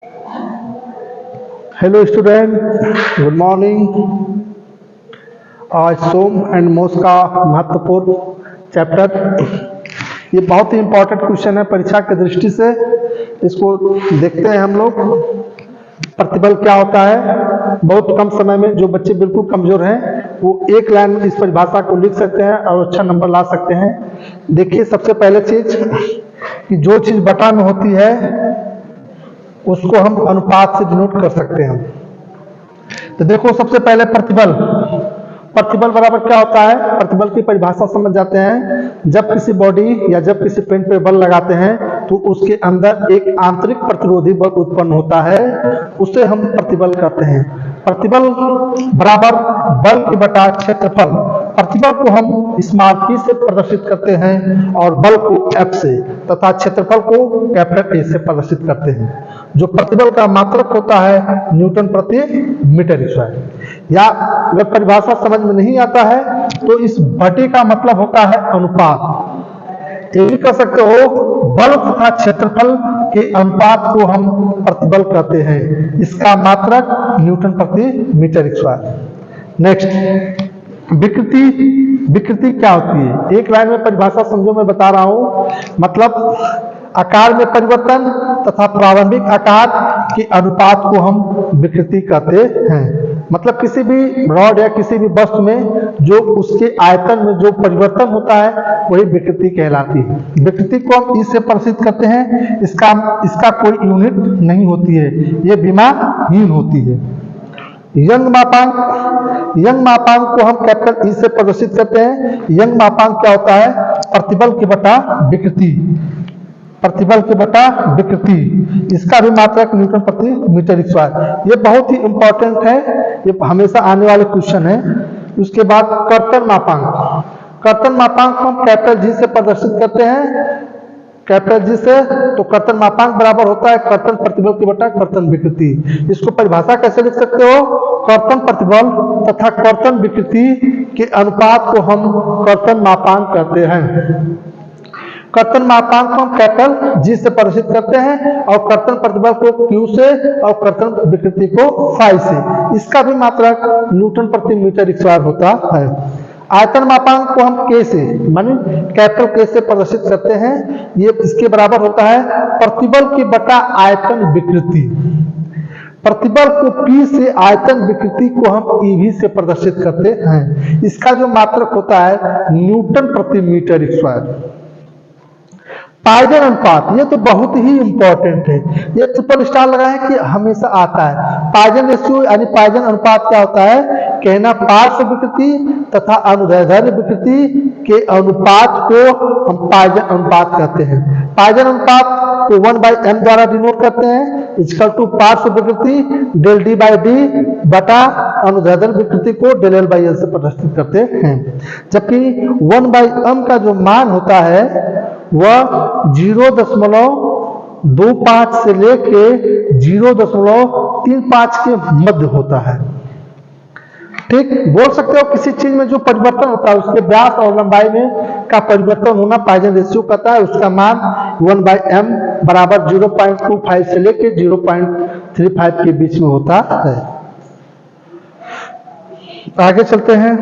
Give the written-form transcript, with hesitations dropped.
Hello student, good morning. आज सोम and मोस का महत्वपूर्ण चैप्टर, ये बहुत ही इम्पोर्टेंट क्वेश्चन है परीक्षा की दृष्टि से। इसको देखते हैं हम लोग। प्रतिबल क्या होता है? बहुत कम समय में जो बच्चे बिल्कुल कमजोर हैं वो एक लाइन में इस परिभाषा को लिख सकते हैं और अच्छा नंबर ला सकते हैं। देखिए, सबसे पहले चीज कि जो चीज बटा में होती है उसको हम अनुपात से डिनोट कर सकते हैं। तो देखो, सबसे पहले प्रतिबल। प्रतिबल बराबर क्या होता है? प्रतिबल की परिभाषा समझ जाते हैं। जब किसी बॉडी या जब किसी पिंड पर बल लगाते हैं तो उसके अंदर एक आंतरिक प्रतिरोधी बल उत्पन्न होता है, उसे हम प्रतिबल कहते हैं। प्रतिबल बराबर बल की बटा क्षेत्रफल। प्रतिबल को हम स्मॉल p से प्रदर्शित करते हैं और बल को F से तथा क्षेत्रफल को कैपिटल A से प्रदर्शित करते हैं। जो प्रतिबल का मात्रक होता है न्यूटन प्रति मीटर स्क्वायर। या अगर परिभाषा समझ में नहीं आता है तो इस बटे का मतलब होता है अनुपात। ये भी कह सकते हो बल तथा क्षेत्रफल के अनुपात को हम प्रतिबल कहते हैं। इसका मात्रक न्यूटन प्रति मीटर स्क्वायर। नेक्स्ट, विकृति। विकृति क्या होती है? एक लाइन में परिभाषा समझो, मैं बता रहा हूं। मतलब आकार में परिवर्तन तथा प्रारंभिक आकार के अनुपात को हम विकृति कहते हैं। मतलब किसी भी रॉड या किसी भी वस्तु में जो उसके आयतन में जो परिवर्तन होता है वही विकृति कहलाती है। विकृति को हम ई से प्रदर्शित करते हैं। इसका कोई यूनिट नहीं होती है, ये विमाहीन होती है। यंग मापांक। यंग मापांक को हम कैपिटल ई से प्रदर्शित करते हैं। यंग मापांक क्या होता है? प्रतिबल की बटा विकृति। प्रतिबल की बटा विकृति, इसका भी मात्रक न्यूटन प्रति मीटर स्क्वायर। ये बहुत ही इंपॉर्टेंट है, ये हमेशा आने वाले क्वेश्चन है। उसके बाद कर्तन मापांक। कर्तन मापांक को हम कैपिटल जी से प्रदर्शित करते हैं। कैपिटल जी से तो कर्तन मापांक बराबर होता है कर्तन प्रतिबल की बटा कर्तन विकृति। इसको परिभाषा कैसे लिख सकते हो? कर्तन प्रतिबल तथा कर्तन विकृति के अनुपात को हम कर्तन मापांक कहते हैं। कर्तन मापांक को हम कैपिटल जी से प्रदर्शित करते हैं और कर्तन प्रतिबल को Q से और कर्तन विकृति को फाई से। इसका भी मात्रक न्यूटन प्रति मीटर स्क्वायर होता है। आयतन मापांक को हम K से माने कैपिटल K से प्रदर्शित करते हैं। ये इसके बराबर होता है प्रतिबल की बटा आयतन विकृति। प्रतिबल को P से आयतन विकृति को हम EV से प्रदर्शित करते हैं। इसका जो मात्रक होता है न्यूटन प्रति मीटर स्क्वायर। पाइजन अनुपात, ये तो बहुत ही इंपॉर्टेंट है, ये सुपर स्टार लगाए कि हमेशा आता है। पाइजन रेशियो यानी पाइजन अनुपात क्या होता है? कहना पार्श्व विकृति तथा अनुदैर्ध्य विकृति के अनुपात को हम पाइजन अनुपात कहते हैं। पाइजन अनुपात को 1/m द्वारा डिनोट करते हैं, इक्वल टू पार्श्व विकृति डेल d/d बटा अनुदैर्ध्य विकृति को डेल l/l से प्रदर्शित करते हैं। जबकि 1/m का जो मान होता है वह 0.25 से लेके 0.35 के मध्य होता है। ठीक, बोल सकते हो किसी चीज में जो परिवर्तन होता है उसके व्यास और लंबाई में का परिवर्तन होना पाइजन रेशियो कहता है। उसका मान 1/m बराबर 0.25 से लेके 0.35 के बीच में होता है। आगे चलते हैं।